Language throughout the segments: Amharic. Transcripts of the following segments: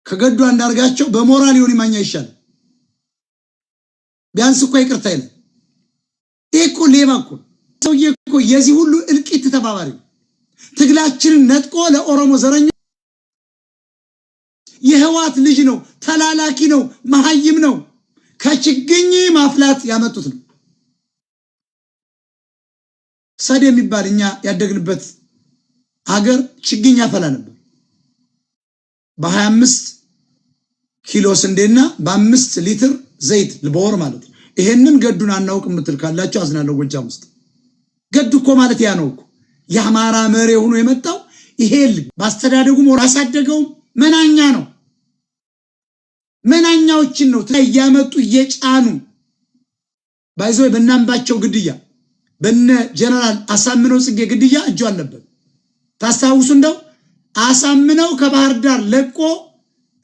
ከገዱ አንዳርጋቸው በሞራል ይሁን ማኛ ይሻል ቢያንስ እኮ ይቅርታ ይለ እኮ ሌባ እኮ ሰውዬ እኮ የዚህ ሁሉ እልቂት ተባባሪ ትግላችንን ነጥቆ ለኦሮሞ ዘረኛ የህዋት ልጅ ነው ተላላኪ ነው መሐይም ነው ከችግኝ ማፍላት ያመጡት ነው ሰደ የሚባልኛ ያደግንበት ሀገር ችግኝ ያፈላ ነበር በ25 ኪሎ ስንዴና በ5 ሊትር ዘይት ለቦር ማለት ይሄንን ገዱን አናውቅ ምትልካላችሁ አዝናለው ጎጃም ውስጥ ገዱ እኮ ማለት ያ ነው እኮ ያማራ መሪ ሆኖ የመጣው ይሄል ባስተዳደጉ ሞራ አሳደገው መናኛ ነው መናኛዎችን ነው ያመጡ እየጫኑ ባይዘው በእናምባቸው ግድያ በነ ጀነራል አሳምነው ጽጌ ግድያ እጁ አለበት ታስታውሱ እንደው አሳምነው ከባህር ዳር ለቆ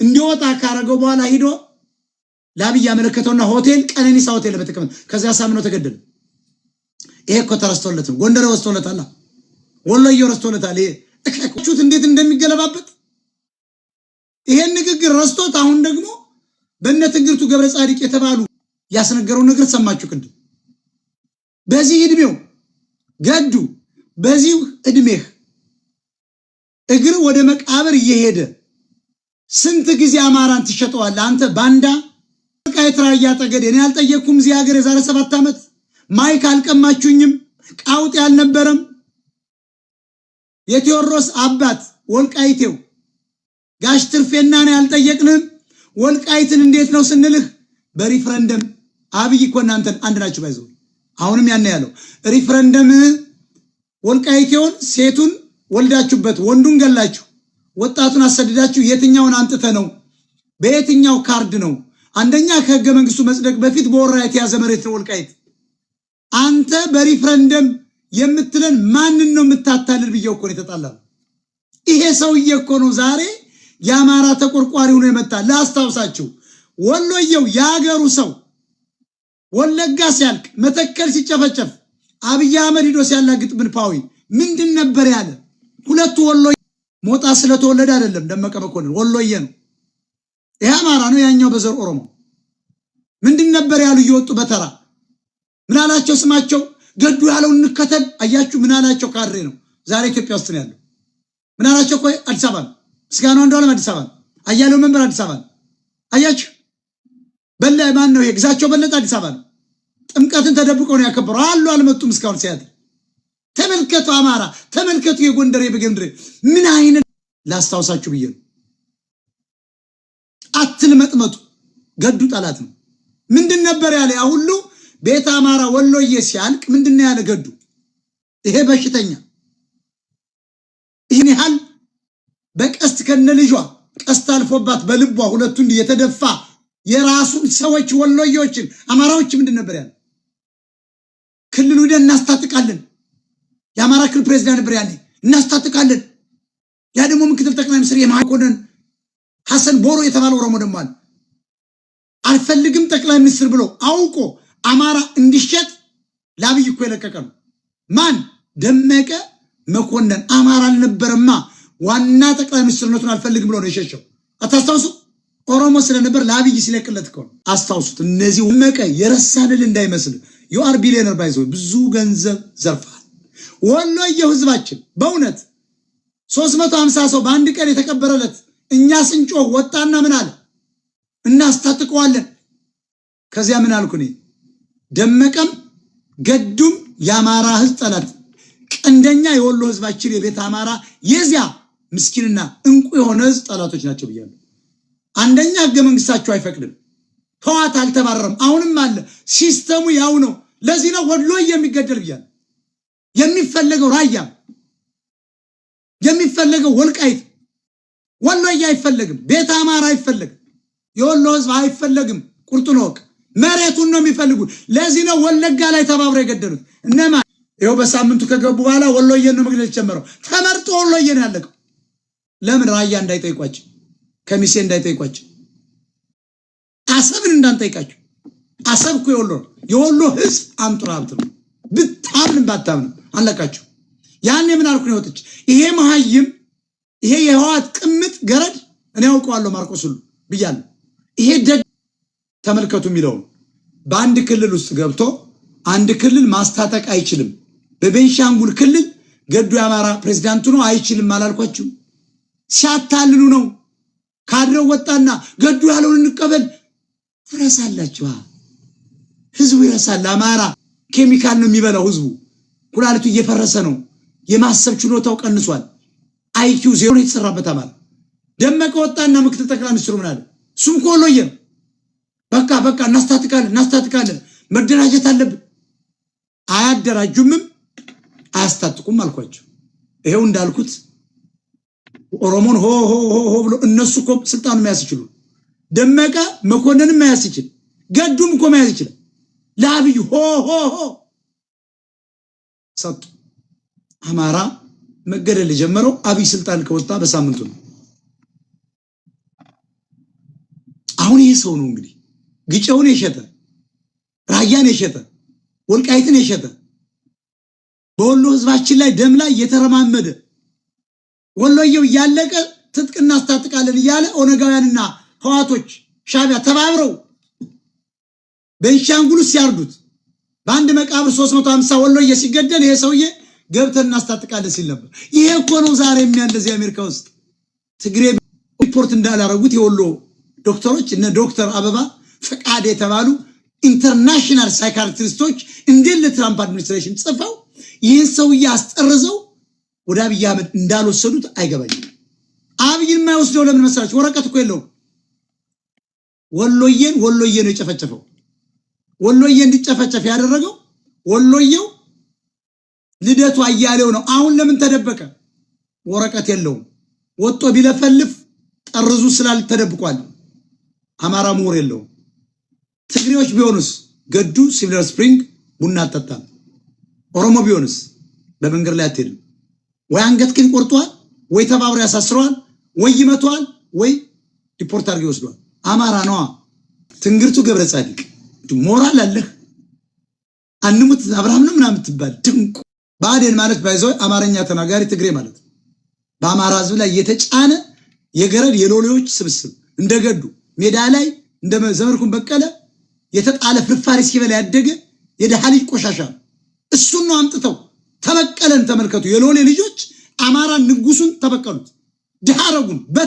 እንዲወጣ ካረገው በኋላ ሂዶ ላብያ መለከተውና ሆቴል ቀነኒሳ ሆቴል በተቀመጠ ከዛ አሳምነው ተገደለ ይሄ እኮ ተረስቶለት ነው ጎንደር ወስቶለታል ወሎዬ ወስቶለታል ይሄ እከኩት እንዴት እንደሚገለባበት ይሄን ንግግር ረስቶት አሁን ደግሞ በእነ ትግርቱ ገብረ ጻዲቅ የተባሉ ያስነገረው ነገር ሰማችሁ ቅድም በዚህ እድሜው ገዱ በዚህ እድሜህ እግር ወደ መቃብር እየሄደ ስንት ጊዜ አማራን ትሸጠዋል አንተ ባንዳ ቃይትራ ያጠገደ እኔ አልጠየኩም እዚህ ሀገር የዛሬ 7 ዓመት ማይክ አልቀማችሁኝም ቃውጥ ያልነበረም የቴዎድሮስ አባት ወልቃይቴው ጋሽ ትርፌና ነው ያልጠየቅንም ወልቃይትን እንዴት ነው ስንልህ በሪፍረንደም አብይ እኮ እናንተን አንድ ናችሁ ባይዘው አሁንም ያን ያለው ሪፍረንደም ወልቃይቴውን ሴቱን ወልዳችሁበት ወንዱን ገላችሁ ወጣቱን አሰደዳችሁ የትኛውን አንጥተ ነው በየትኛው ካርድ ነው አንደኛ ከህገ መንግስቱ መጽደቅ በፊት በወራይት ያዘ መሬት ነው ወልቃይት አንተ በሪፍረንደም የምትለን ማንን ነው የምታታልል ብየው እኮ ነው የተጣላው ይሄ ሰውዬ እኮ ነው ዛሬ ያማራ ተቆርቋሪ ሆኖ የመጣ ላስታውሳችሁ ወሎዬው ያገሩ ሰው ወለጋ ሲያልቅ መተከል ሲጨፈጨፍ አብይ አህመድ ሂዶ ሲያላግጥ ምን ፓዊ ምንድን ነበር ያለ ሁለቱ ወሎ ሞጣ ስለተወለደ አይደለም ደመቀ መኮንን ወሎዬ ነው ይሄ አማራ ነው ያኛው በዘር ኦሮሞ ምንድን ነበር ያሉ ይወጡ በተራ ምን አላቸው ስማቸው ገዱ ያለው እንከተል አያችሁ ምን አላቸው ካሬ ነው ዛሬ ኢትዮጵያ ውስጥ ነው ያለው ምን አላቸው ቆይ አዲስ አበባ ስጋኑ እንደሆነ አዲስ አበባ አያለው መንበር አዲስ አበባ አያችሁ በለ ማን ነው የግዛቸው በለጠ አዲስ አበባ ጥምቀትን ተደብቀው ነው ያከበሩ አሉ አልመጡም እስካሁን ሲያት ተመልከቱ አማራ ተመልከቱ የጎንደር የበጌምድር ምን አይነት ላስታውሳችሁ ብዬ ነው አትልመጥመጡ ገዱ ጣላት ነው ምንድን ነበር ያለ ያ ሁሉ ቤት አማራ ወሎዬ ሲያልቅ ምንድን ነው ያለ ገዱ ይሄ በሽተኛ ይሄን ያህል በቀስት ከነልጇ ቀስት አልፎባት በልቧ ሁለቱ እንዲ የተደፋ የራሱን ሰዎች ወሎዬዎችን አማራዎች ምንድን ነበር ያለ ክልሉ ደን እናስታጥቃለን የአማራ ክልል ፕሬዝዳንት ነበር ያለ እናስታጥቃለን ያ ደግሞ ምክትል ጠቅላይ ሚኒስትር የማቆነን ሐሰን ቦሮ የተባለው ኦሮሞ ደግሞ አልፈልግም ጠቅላይ ሚኒስትር ብሎ አውቆ አማራ እንዲሸጥ ላብይ እኮ የለቀቀው ማን ደመቀ መኮንን አማራ አልነበረማ ዋና ጠቅላይ ሚኒስትርነቱን አልፈልግም ብሎ ነው የሸሸው አታስታውሱ ኦሮሞ ስለነበር ላብይ ሲለቅለት እኮ አስታውሱት እነዚህ ደመቀ የረሳንል እንዳይመስል ዩአር ቢሊዮነር ባይዞ ብዙ ገንዘብ ዘርፋል ወሎዬው ህዝባችን በእውነት 350 ሰው በአንድ ቀን የተቀበረለት እኛ ስንጮህ ወጣና ምን አለ እናስታጥቀዋለን ከዚያ ምን አልኩኝ ደመቀም ገዱም ያማራ ህዝብ ጠላት ቀንደኛ የወሎ ህዝባችን የቤት አማራ የዚያ ምስኪንና እንቁ የሆነ ህዝብ ጠላቶች ናቸው ብያለሁ አንደኛ ህገ መንግስታቸው አይፈቅድም ተዋት አልተባረረም አሁንም አለ ሲስተሙ ያው ነው ለዚህ ነው ወሎዬ የሚገደል ብያለሁ የሚፈለገው ራያ የሚፈለገው ወልቃይት ወሎዬ አይፈለግም ቤት አማራ አይፈለግም የወሎ ህዝብ አይፈለግም ቁርጡን ወቅ መሬቱን ነው የሚፈልጉት ለዚህ ነው ወለጋ ላይ ተባብረው የገደሉት እነማ ይሄው በሳምንቱ ከገቡ በኋላ ወሎዬ ነው መግደል ጀመረው ተመርጦ ወሎዬ ነው ያለቀው ለምን ራያ እንዳይጠይቋቸው ከሚሴ እንዳይጠይቋቸው አሰብን እንዳንጠይቃቸው አሰብ እኮ የወሎ ህዝብ አንጥራብት ነው ብታምን ባታምን አለቃቸው ያኔ ምን አልኩ ነው ወጥች ይሄ መሃይም ይሄ የህዋት ቅምጥ ገረድ እኔ አውቀዋለሁ ማርቆስ ሁሉ ብያለሁ። ይሄ ተመልከቱ የሚለው በአንድ ክልል ውስጥ ገብቶ አንድ ክልል ማስታጠቅ አይችልም። በቤንሻንጉል ክልል ገዱ የአማራ ፕሬዝዳንቱ ነው አይችልም አላልኳችሁ? ሲያታልሉ ነው። ካድረው ወጣና ገዱ ያለውን እንቀበል ትረሳላችሁ። ህዝቡ ይረሳል። አማራ ኬሚካል ነው የሚበላው። ህዝቡ ኩላሊቱ እየፈረሰ ነው። የማሰብ ችሎታው ቀንሷል። አይኪው ዜሮ የተሰራበት አማራ። ደመቀ ወጣና ምክትል ጠቅላይ ሚኒስትሩ ምን አለ? እሱም ኮሎየ በቃ እናስታጥቃለን መደራጀት አለብን። አያደራጁምም አያስታጥቁም አልኳቸው። ይሄው እንዳልኩት ኦሮሞን ሆ ብሎ እነሱ እኮ ስልጣኑ መያዝ ይችላሉ። ደመቀ መኮንንም መያዝ ይችላል። ገዱም እኮ መያዝ ይችላል። ለአብይ ሆ ሰጡ። አማራ መገደል የጀመረው አብይ ስልጣን ከወጣ በሳምንቱ ነው። አሁን ይሄ ሰው ነው እንግዲህ ግጨውን የሸጠ ራያን የሸጠ ወልቃይትን የሸጠ በወሎ ህዝባችን ላይ ደም ላይ የተረማመደ ወሎየው ያለቀ ትጥቅ እናስታጥቃለን እያለ ኦነጋውያንና ህዋቶች ሻቢያ ተባብረው ቤንሻንጉል ሲያርዱት በአንድ መቃብር 350 ወሎየ ሲገደል ይሄ ሰውዬ ገብተን እናስታጥቃለን ሲል ነበር። ይሄ እኮ ነው ዛሬ የሚያንደዚህ አሜሪካ ውስጥ ትግሬ ሪፖርት እንዳላረጉት የወሎ ዶክተሮች እነ ዶክተር አበባ ፈቃድ የተባሉ ኢንተርናሽናል ሳይካትሪስቶች እንዴት ለትራምፕ አድሚኒስትሬሽን ጽፈው ይህን ሰውዬ አስጠርዘው ወደ አብይ አህመድ እንዳልወሰዱት አይገባኝም። አብይን የማይወስደው ለምን መሰላችሁ? ወረቀት እኮ የለውም። ወሎየ ነው የጨፈጨፈው። ወሎየ እንዲጨፈጨፍ ያደረገው ወሎየው ልደቱ አያሌው ነው። አሁን ለምን ተደበቀ? ወረቀት የለውም። ወጦ ቢለፈልፍ ጠርዙ ስላልተደብቋል። አማራ ምሁር የለውም። ትግሬዎች ቢሆንስ ገዱ ሲልቨር ስፕሪንግ ቡና አጠጣም። ኦሮሞ ቢሆንስ በመንገድ ላይ አትሄድም። ወይ አንገትክን ቆርጧል፣ ወይ ተባብሮ ያሳስረዋል፣ ወይ ይመቷል፣ ወይ ዲፖርት አድርገው ይወስዷል። አማራ ነዋ። ትንግርቱ ገብረ ጻድቅ ሞራል አለህ አንሙት አብርሃም ነው ምናምን ትባል ድንቁ ባዴን ማለት ባይዘው አማርኛ ተናጋሪ ትግሬ ማለት በአማራ ህዝብ ላይ የተጫነ የገረድ የሎሌዎች ስብስብ እንደገዱ ሜዳ ላይ እንደ ዘመርኩን በቀለ የተጣለ ፍርፋሪ ሲበላ ያደገ የደሃ ልጅ ቆሻሻ እሱን ነው አምጥተው ተበቀለን። ተመልከቱ፣ የሎሌ ልጆች አማራ ንጉሱን ተበቀሉት፣ ደሃ አረጉን።